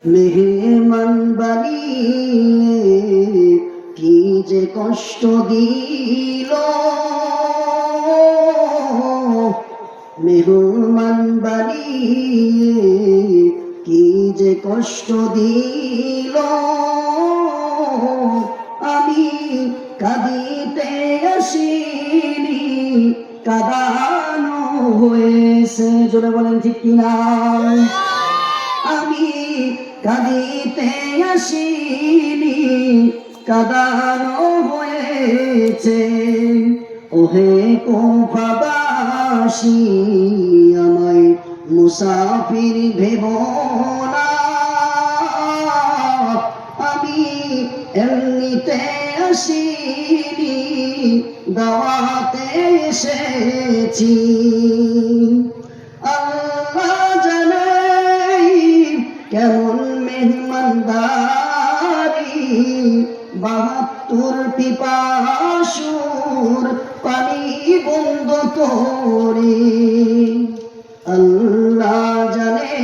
মেহমান বানিয়ে কি যে কষ্ট দিল, মেহমান বানিয়ে কি যে কষ্ট দিল। আমি কাঁদিতে আসিনি, কাঁদানো হয়েছে। জোরে বলেন ঠিক কিনা? আমি কাঁদিতে আসিনি, কাঁদানো হয়েছে। ওহে কুফাবাসী, আমায় মুসাফির ভেবো না। আমি এমনিতে আসিনি, দাওয়াতে এসেছি। আল্লাহ জানে কেমন মেহমানদারি, ৭২টি পাশুর পানি বন্ধ করে। আল্লাহ জানে